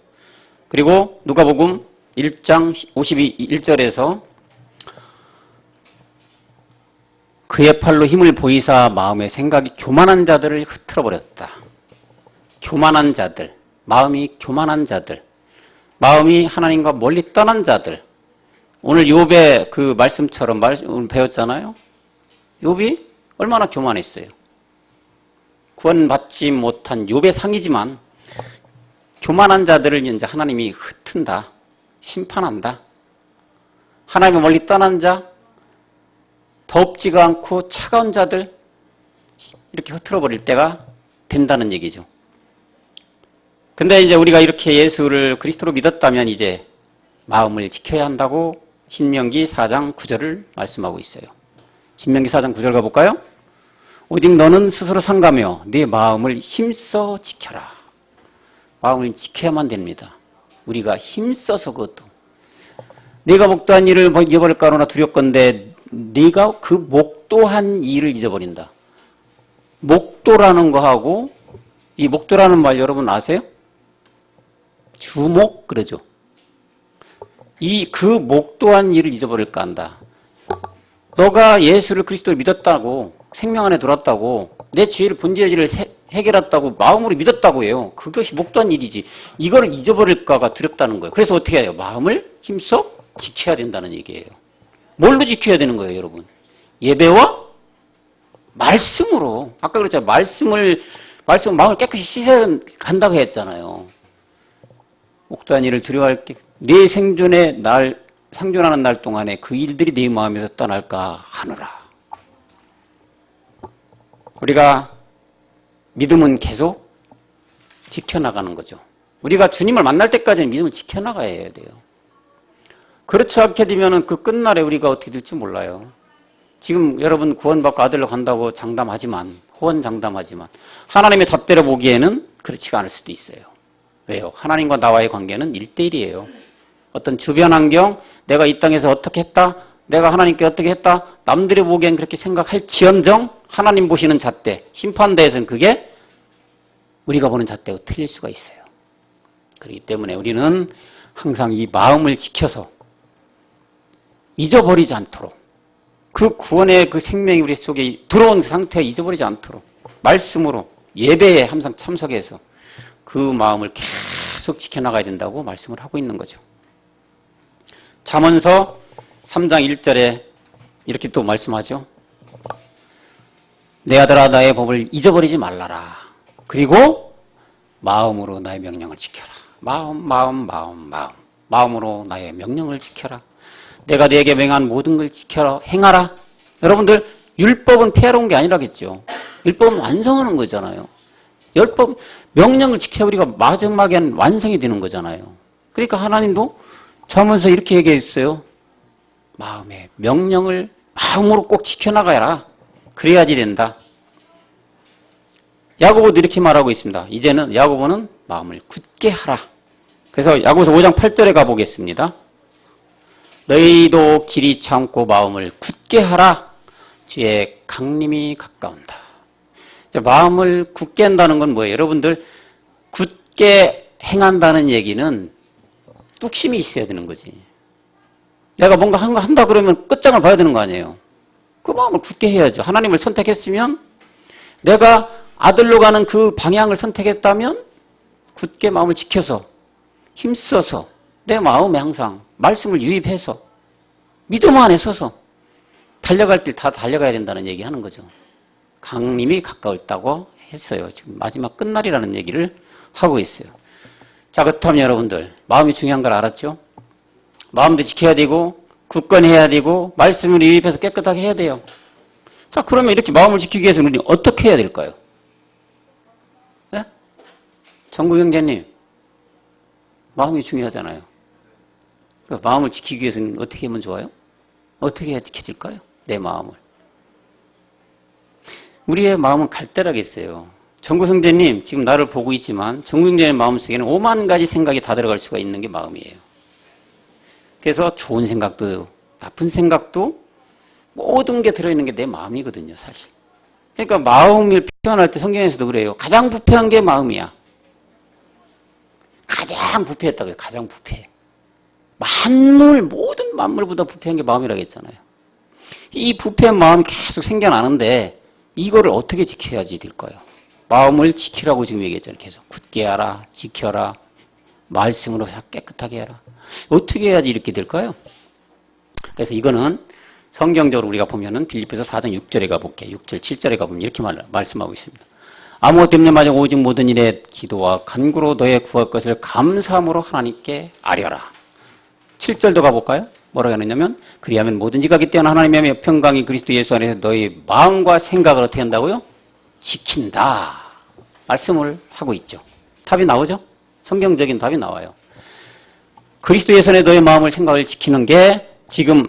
그리고 누가복음 1장 51절에서 그의 팔로 힘을 보이사 마음의 생각이 교만한 자들을 흐트러버렸다. 교만한 자들, 마음이 교만한 자들, 마음이 하나님과 멀리 떠난 자들. 오늘 욥의 그 말씀처럼 배웠잖아요. 욥이 얼마나 교만했어요. 구원받지 못한 욥의 상이지만 교만한 자들을 이제 하나님이 흩은다. 심판한다. 하나님을 멀리 떠난 자, 덥지가 않고 차가운 자들 이렇게 흐트러버릴 때가 된다는 얘기죠. 근데 이제 우리가 이렇게 예수를 그리스도로 믿었다면 이제 마음을 지켜야 한다고 신명기 4장 9절을 말씀하고 있어요. 신명기 4장 9절 가볼까요? 오직 너는 스스로 상가며 네 마음을 힘써 지켜라. 마음을 지켜야만 됩니다. 우리가 힘써서 그것도. 네가 목도한 일을 잊어버릴까로나 두렵건대 네가 그 목도한 일을 잊어버린다. 목도라는 거하고 이 목도라는 말 여러분 아세요? 주목 그러죠. 그 목도한 일을 잊어버릴까 한다. 너가 예수를 그리스도를 믿었다고 생명 안에 들어왔다고 내 죄를 본죄의 죄를 해결했다고 마음으로 믿었다고 해요. 그것이 목도한 일이지. 이걸 잊어버릴까가 두렵다는 거예요. 그래서 어떻게 해야 돼요? 마음을 힘써 지켜야 된다는 얘기예요. 뭘로 지켜야 되는 거예요, 여러분? 예배와 말씀으로. 아까 그랬잖아요. 말씀을 마음을 깨끗이 씻어야 한다고 했잖아요. 목도한 일을 두려워할 게 내 생존하는 날 동안에 그 일들이 내 마음에서 떠날까 하노라. 우리가 믿음은 계속 지켜나가는 거죠. 우리가 주님을 만날 때까지는 믿음을 지켜나가야 돼요. 그렇지 않게 되면 그 끝날에 우리가 어떻게 될지 몰라요. 지금 여러분 구원받고 아들로 간다고 장담하지만 호언장담하지만 하나님의 잣대로 보기에는 그렇지가 않을 수도 있어요. 왜요? 하나님과 나와의 관계는 1대1이에요. 어떤 주변 환경, 내가 이 땅에서 어떻게 했다, 내가 하나님께 어떻게 했다, 남들이 보기엔 그렇게 생각할지언정 하나님 보시는 잣대, 심판대에서는 그게 우리가 보는 잣대가 틀릴 수가 있어요. 그렇기 때문에 우리는 항상 이 마음을 지켜서 잊어버리지 않도록 그 구원의 그 생명이 우리 속에 들어온 그 상태에 잊어버리지 않도록 말씀으로 예배에 항상 참석해서 그 마음을 계속 지켜나가야 된다고 말씀을 하고 있는 거죠. 잠언서 3장 1절에 이렇게 또 말씀하죠. 내 아들아 나의 법을 잊어버리지 말라라. 그리고 마음으로 나의 명령을 지켜라. 마음으로 나의 명령을 지켜라. 내가 네게 명한 모든 걸 지켜라. 행하라. 여러분들 율법은 폐해로운 게 아니라겠죠. 율법은 완성하는 거잖아요. 율법 명령을 지켜 우리가 마지막엔 완성이 되는 거잖아요. 그러니까 하나님도 잠언서 이렇게 얘기했어요. 마음의 명령을 마음으로 꼭 지켜나가라. 그래야지 된다. 야고보도 이렇게 말하고 있습니다. 이제는 야고보는 마음을 굳게 하라. 그래서 야고보서 5장 8절에 가보겠습니다. 너희도 길이 참고 마음을 굳게 하라. 주의 강림이 가까운다. 마음을 굳게 한다는 건 뭐예요? 여러분들 굳게 행한다는 얘기는 뚝심이 있어야 되는 거지. 내가 뭔가 한다 그러면 끝장을 봐야 되는 거 아니에요. 그 마음을 굳게 해야죠. 하나님을 선택했으면 내가 아들로 가는 그 방향을 선택했다면 굳게 마음을 지켜서 힘써서 내 마음에 항상 말씀을 유입해서 믿음 안에 서서 달려갈 길 다 달려가야 된다는 얘기 하는 거죠. 강림이 가까웠다고 했어요. 지금 마지막 끝날이라는 얘기를 하고 있어요. 자, 그렇다면 여러분들, 마음이 중요한 걸 알았죠? 마음도 지켜야 되고, 굳건해야 되고, 말씀을 유입해서 깨끗하게 해야 돼요. 자, 그러면 이렇게 마음을 지키기 위해서는 우리 어떻게 해야 될까요? 네? 정국 형제님, 마음이 중요하잖아요. 그 마음을 지키기 위해서는 어떻게 하면 좋아요? 어떻게 해야 지켜질까요? 내 마음을. 우리의 마음은 갈대라겠어요. 정국 형제님, 지금 나를 보고 있지만 정국 형제님 마음속에는 5만 가지 생각이 다 들어갈 수가 있는 게 마음이에요. 그래서 좋은 생각도 나쁜 생각도 모든 게 들어있는 게 내 마음이거든요, 사실. 그러니까 마음을 표현할 때 성경에서도 그래요. 가장 부패한 게 마음이야. 가장 부패했다고 해요. 가장 부패. 모든 만물보다 부패한 게 마음이라고 했잖아요. 이 부패한 마음이 계속 생겨나는데 이거를 어떻게 지켜야지 될까요? 마음을 지키라고 지금 얘기했잖아요. 계속 굳게 하라, 지켜라, 말씀으로 깨끗하게 해라. 어떻게 해야지 이렇게 될까요? 그래서 이거는 성경적으로 우리가 보면은 빌립보서 4장 6절에 가볼게요. 6절, 7절에 가보면 이렇게 말씀하고 있습니다. 아무것도 없는 마저 오직 모든 일에 기도와 간구로 너의 구할 것을 감사함으로 하나님께 아뢰라. 7절도 가볼까요? 뭐라고 하느냐면 그리하면 모든 지각이 뛰어난 하나님의 평강이 그리스도 예수 안에서 너의 마음과 생각을 어떻게 한다고요? 지킨다. 말씀을 하고 있죠. 답이 나오죠? 성경적인 답이 나와요. 그리스도 예수 안에 너의 마음을 생각을 지키는 게 지금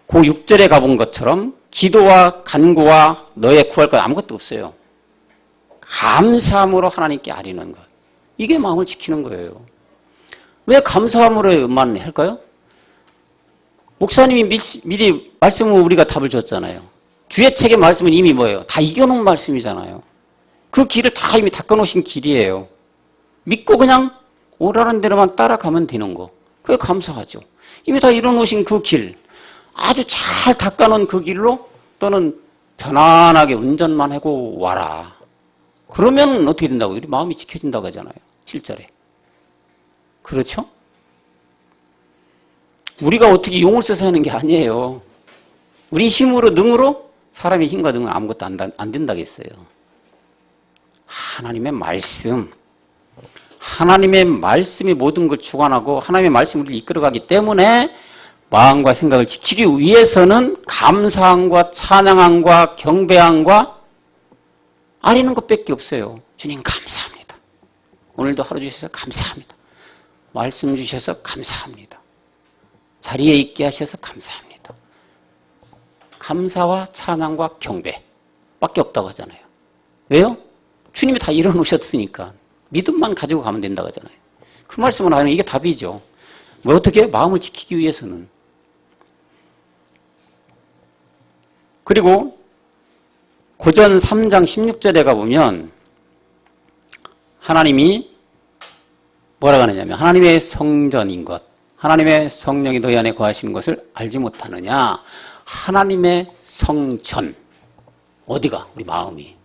그 6절에 가본 것처럼 기도와 간구와 너의 구할 것 아무것도 없어요. 감사함으로 하나님께 아뢰는 것. 이게 마음을 지키는 거예요. 왜 감사함으로만 할까요? 목사님이 미리 말씀을 우리가 답을 줬잖아요. 주의 책의 말씀은 이미 뭐예요? 다 이겨놓은 말씀이잖아요. 그 길을 다 이미 닦아놓으신 길이에요. 믿고 그냥 오라는 대로만 따라가면 되는 거. 그게 감사하죠. 이미 다 이뤄놓으신 그 길, 아주 잘 닦아놓은 그 길로 또는 편안하게 운전만 하고 와라. 그러면 어떻게 된다고? 우리 마음이 지켜진다고 하잖아요. 7절에. 그렇죠? 우리가 어떻게 용을 써서 하는 게 아니에요. 우리 힘으로 능으로 사람의 힘과 능은 아무것도 안 된다겠어요. 하나님의 말씀, 하나님의 말씀이 모든 걸 주관하고 하나님의 말씀이 우리를 이끌어가기 때문에 마음과 생각을 지키기 위해서는 감사함과 찬양함과 경배함과 아뢰는 것밖에 없어요. 주님 감사합니다. 오늘도 하루 주셔서 감사합니다. 말씀 주셔서 감사합니다. 자리에 있게 하셔서 감사합니다. 감사와 찬양과 경배 밖에 없다고 하잖아요. 왜요? 주님이 다 이뤄놓으셨으니까 믿음만 가지고 가면 된다고 하잖아요. 그 말씀을 하면 이게 답이죠. 뭐 어떻게? 마음을 지키기 위해서는. 그리고 고전 3장 16절에 가보면 하나님이 뭐라고 하느냐면 하나님의 성전인 것, 하나님의 성령이 너희 안에 거하시는 것을 알지 못하느냐. 하나님의 성전. 어디가? 우리 마음이.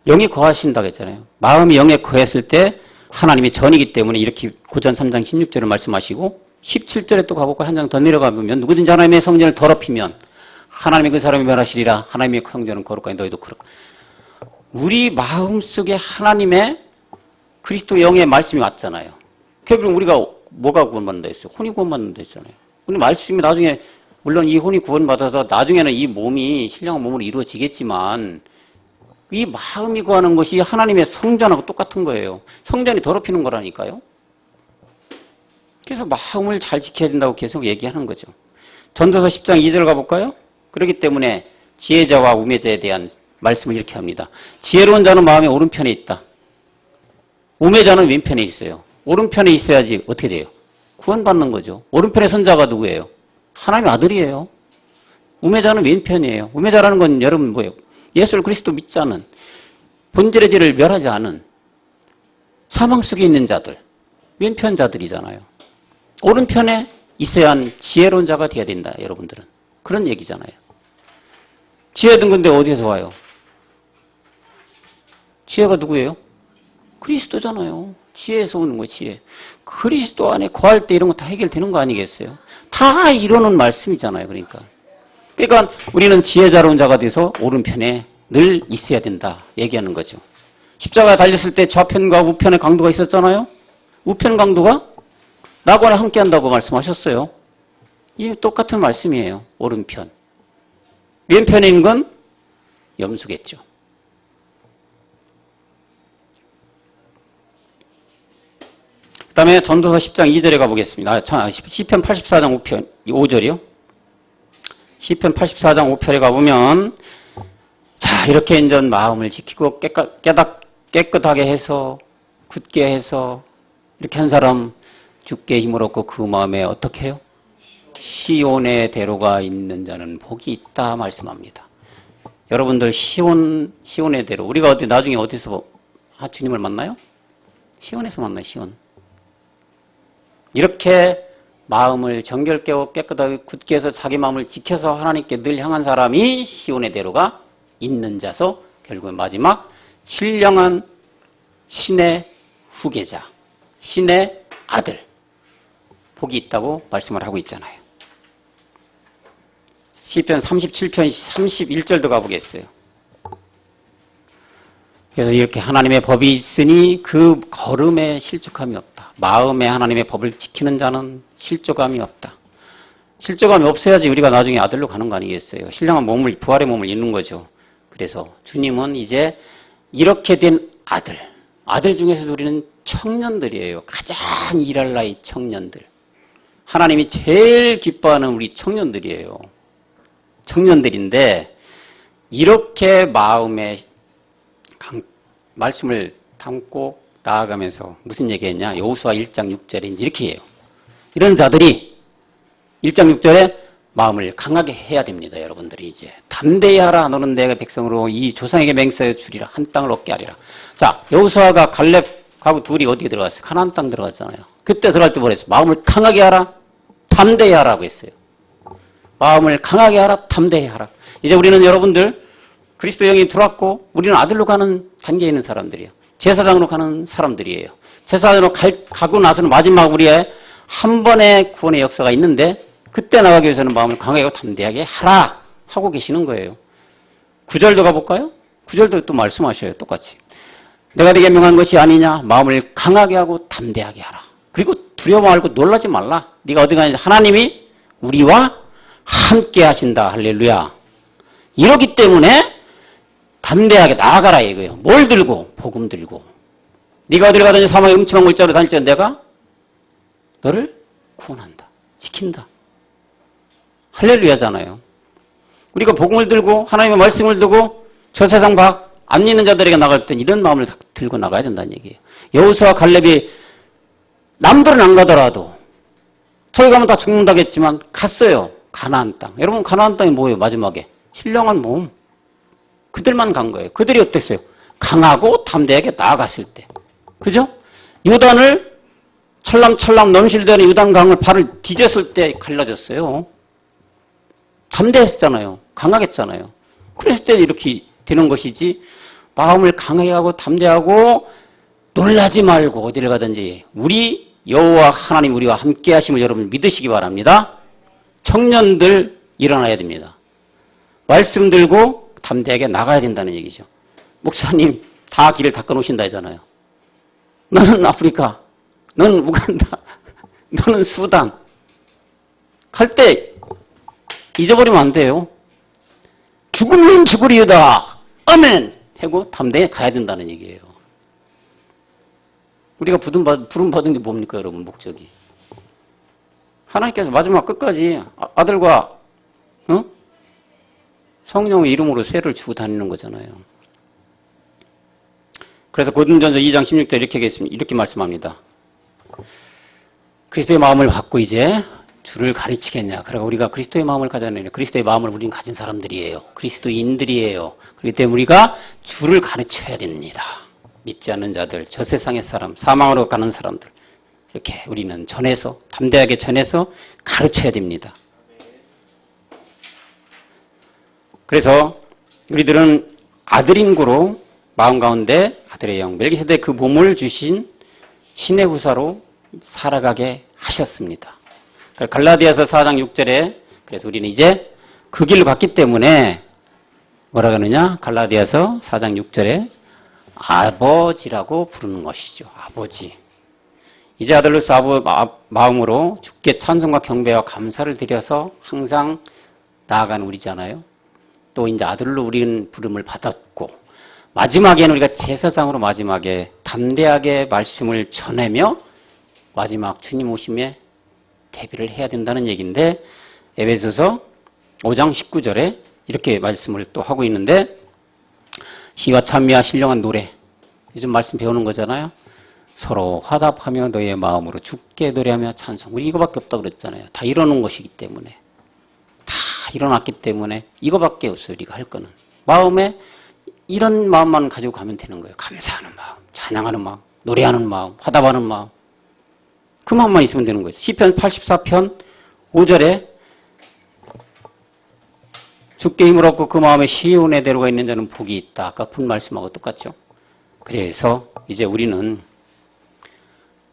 영이 거하신다고 했잖아요. 마음이 영에 거했을 때 하나님이 전이기 때문에 이렇게 고전 3장 16절을 말씀하시고 17절에 또 가보고 한 장 더 내려가보면 누구든지 하나님의 성전을 더럽히면 하나님이 그 사람이 멸하시리라. 하나님의 성전은 거룩하니 너희도 그렇고. 우리 마음속에 하나님의 그리스도 영의 말씀이 왔잖아요. 결국 우리가 뭐가 구원받는다 했어요? 혼이 구원받는다 했잖아요. 우리 말씀이 나중에 물론 이 혼이 구원받아서 나중에는 이 몸이 신령한 몸으로 이루어지겠지만 이 마음이 구하는 것이 하나님의 성전하고 똑같은 거예요. 성전이 더럽히는 거라니까요. 그래서 마음을 잘 지켜야 된다고 계속 얘기하는 거죠. 전도서 10장 2절 가볼까요? 그렇기 때문에 지혜자와 우매자에 대한 말씀을 이렇게 합니다. 지혜로운 자는 마음의 오른편에 있다. 우매자는 왼편에 있어요. 오른편에 있어야지 어떻게 돼요? 구원받는 거죠. 오른편의 선자가 누구예요? 하나님의 아들이에요. 우매자는 왼편이에요. 우매자라는 건 여러분 뭐예요? 예수를 그리스도 믿지 않은, 본질의 죄를 멸하지 않은 사망 속에 있는 자들, 왼편 자들이잖아요. 오른편에 있어야 하는 지혜로운 자가 되어야 된다, 여러분들은. 그런 얘기잖아요. 지혜 얻은 건데 어디에서 와요? 지혜가 누구예요? 그리스도잖아요. 지혜에서 오는 거예요, 지혜. 그리스도 안에 거할 때 이런 거 다 해결되는 거 아니겠어요? 다 이루는 말씀이잖아요. 그러니까 우리는 지혜자로운 자가 돼서 오른편에 늘 있어야 된다 얘기하는 거죠. 십자가에 달렸을 때 좌편과 우편의 강도가 있었잖아요. 우편 강도가 나관에 함께한다고 말씀하셨어요. 이 똑같은 말씀이에요. 오른편. 왼편에 있는 건 염소겠죠. 그 다음에 전도서 10장 2절에 가보겠습니다. 시편 84장 5절이요. 시편 84장 5편에 가보면 자 이렇게 이제 마음을 지키고 깨끗하게 해서 굳게 해서 이렇게 한 사람 주께 힘을 얻고 그 마음에 어떻게 해요? 시온의 대로가 있는 자는 복이 있다 말씀합니다. 여러분들 시온의 대로 우리가 나중에 어디서 주님을 만나요? 시온에서 만나요. 시온. 이렇게 마음을 정결케 하고 깨끗하게 굳게 해서 자기 마음을 지켜서 하나님께 늘 향한 사람이 시온의 대로가 있는 자서 결국은 마지막 신령한 신의 후계자, 신의 아들 복이 있다고 말씀을 하고 있잖아요. 시편 37편 31절도 가보겠어요. 그래서 이렇게 하나님의 법이 있으니 그 걸음에 실족함이 없다. 마음에 하나님의 법을 지키는 자는 실족함이 없다. 실족함이 없어야지 우리가 나중에 아들로 가는 거 아니겠어요. 신령한 몸을, 부활의 몸을 입는 거죠. 그래서 주님은 이제 이렇게 된 아들 중에서도 우리는 청년들이에요. 가장 일할 나이 청년들. 하나님이 제일 기뻐하는 우리 청년들이에요. 청년들인데 이렇게 마음에 말씀을 담고 나아가면서 무슨 얘기했냐? 여호수아 1장 6절에 이제 이렇게 해요. 이런 자들이 1장 6절에 마음을 강하게 해야 됩니다. 여러분들이 이제 담대히 하라. 너는 내 백성으로 이 조상에게 맹세하여 주리라. 한 땅을 얻게 하리라. 자, 여호수아가 갈렙하고 둘이 어디에 들어갔어요? 가나안 땅 들어갔잖아요. 그때 들어갈 때 뭐랬어요? 마음을 강하게 하라. 담대히 하라고 했어요. 마음을 강하게 하라. 담대히 하라. 이제 우리는 여러분들 그리스도 영이 들어왔고 우리는 아들로 가는 단계에 있는 사람들이에요. 제사장으로 가는 사람들이에요. 제사장으로 가고 나서는 마지막 우리의 한 번의 구원의 역사가 있는데 그때 나가기 위해서는 마음을 강하게 하고 담대하게 하라 하고 계시는 거예요. 9절도 가볼까요? 9절도 또 말씀하셔요. 똑같이. 내가 네게 명한 것이 아니냐. 마음을 강하게 하고 담대하게 하라. 그리고 두려워 말고 놀라지 말라. 네가 어디 가냐. 하나님이 우리와 함께 하신다. 할렐루야. 이러기 때문에 담대하게 나아가라 이거예요. 뭘 들고? 복음 들고. 네가 어디를 가든지 사망의 음침한 물자로 다닐지언 내가 너를 구원한다. 지킨다. 할렐루야잖아요. 우리가 복음을 들고 하나님의 말씀을 두고 저 세상 밖 안 믿는 자들에게 나갈 땐 이런 마음을 들고 나가야 된다는 얘기예요. 여호수아 갈렙이 남들은 안 가더라도 저기 가면 다 죽는다겠지만 갔어요. 가나안 땅. 여러분 가나안 땅이 뭐예요? 마지막에 신령한 몸. 그들만 간 거예요. 그들이 어땠어요? 강하고 담대하게 나아갔을 때. 그죠? 요단을 찰랑찰랑 넘실대는 요단강을 발을 디뎠을 때 갈라졌어요. 담대했잖아요. 강하겠잖아요. 그랬을 때 이렇게 되는 것이지 마음을 강하게 하고 담대하고 놀라지 말고 어디를 가든지 우리 여호와 하나님 우리와 함께 하심을 여러분 믿으시기 바랍니다. 청년들 일어나야 됩니다. 말씀 들고 담대하게 나가야 된다는 얘기죠. 목사님 다 길을 닦아놓으신다 하잖아요. 너는 아프리카, 너는 우간다, 너는 수단. 갈 때 잊어버리면 안 돼요. 죽으면 죽으리이다. 아멘. 하고 담대히 가야 된다는 얘기예요. 우리가 부름받은 게 뭡니까 여러분 목적이. 하나님께서 마지막 끝까지 아들과 성령의 이름으로 쇠를 주고 다니는 거잖아요. 그래서 고린도전서 2장 16절 이렇게 말씀합니다. 그리스도의 마음을 받고 이제 주를 가르치겠냐. 그러니까 우리가 그리스도의 마음을 가졌느냐. 그리스도의 마음을 우리는 가진 사람들이에요. 그리스도인들이에요. 그렇기 때문에 우리가 주를 가르쳐야 됩니다. 믿지 않는 자들, 저 세상의 사람, 사망으로 가는 사람들 이렇게 우리는 전해서 담대하게 전해서 가르쳐야 됩니다. 그래서 우리들은 아들인 고로 마음 가운데 아들의 영 멜기세덱 그 몸을 주신 신의 후사로 살아가게 하셨습니다. 갈라디아서 4장 6절에 그래서 우리는 이제 그 길을 갔기 때문에 뭐라 그러느냐? 갈라디아서 4장 6절에 아버지라고 부르는 것이죠. 아버지. 이제 아들로서 마음으로 주께 찬송과 경배와 감사를 드려서 항상 나아가는 우리잖아요. 또 이제 아들로 우리는 부름을 받았고 마지막에는 우리가 제사장으로 마지막에 담대하게 말씀을 전하며 마지막 주님 오심에 대비를 해야 된다는 얘기인데 에베소서 5장 19절에 이렇게 말씀을 또 하고 있는데 시와 찬미와 신령한 노래 요즘 말씀 배우는 거잖아요. 서로 화답하며 너의 마음으로 주께 노래하며 찬송. 우리 이거밖에 없다고 그랬잖아요. 다 이뤄놓은 것이기 때문에 다 일어났기 때문에 이거밖에 없어요. 우리가 할 거는 마음에 이런 마음만 가지고 가면 되는 거예요. 감사하는 마음, 찬양하는 마음, 노래하는 마음, 화답하는 마음 그 마음만 있으면 되는 거예요. 시편 84편 5절에 주께 힘을 얻고 그 마음에 시온의 대로가 있는 자는 복이 있다. 아까 본 말씀하고 똑같죠. 그래서 이제 우리는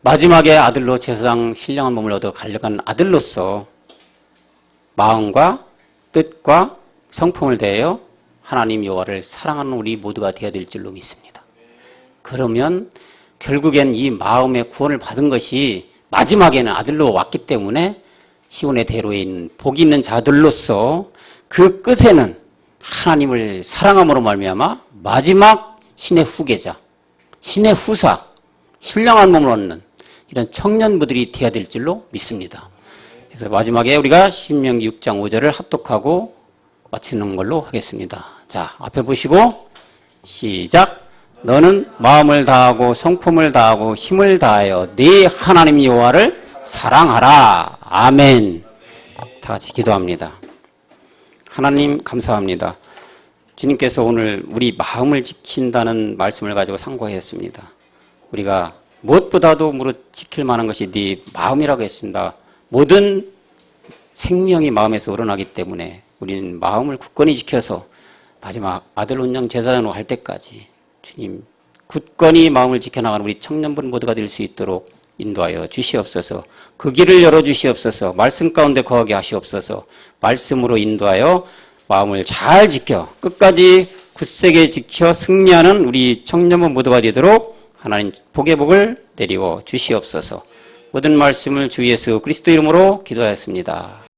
마지막에 아들로 제사장 신령한 몸을 얻어 가려간 아들로서 마음과 뜻과 성품을 대하여 하나님 여호와를 사랑하는 우리 모두가 되어야 될 줄로 믿습니다. 그러면 결국엔 이 마음의 구원을 받은 것이 마지막에는 아들로 왔기 때문에 시온의 대로에 있는 복이 있는 자들로서 그 끝에는 하나님을 사랑함으로 말미암아 마지막 신의 후계자, 신의 후사, 신령한 몸을 얻는 이런 청년부들이 되어야 될 줄로 믿습니다. 그래서 마지막에 우리가 신명기 6장 5절을 합독하고 마치는 걸로 하겠습니다. 자, 앞에 보시고 시작. 너는 마음을 다하고 성품을 다하고 힘을 다하여 네 하나님 여호와를 사랑하라. 아멘. 다 같이 기도합니다. 하나님 감사합니다. 주님께서 오늘 우리 마음을 지킨다는 말씀을 가지고 상고했습니다. 우리가 무엇보다도 무릇 지킬 만한 것이 네 마음이라고 했습니다. 모든 생명이 마음에서 우러나기 때문에 우리는 마음을 굳건히 지켜서 마지막 아들 온영 제사장으로 할 때까지 주님 굳건히 마음을 지켜나가는 우리 청년분 모두가 될 수 있도록 인도하여 주시옵소서. 그 길을 열어주시옵소서. 말씀 가운데 거하게 하시옵소서. 말씀으로 인도하여 마음을 잘 지켜 끝까지 굳세게 지켜 승리하는 우리 청년분 모두가 되도록 하나님 복의 복을 내리워 주시옵소서. 모든 말씀을 주 예수 그리스도 이름으로 기도하였습니다.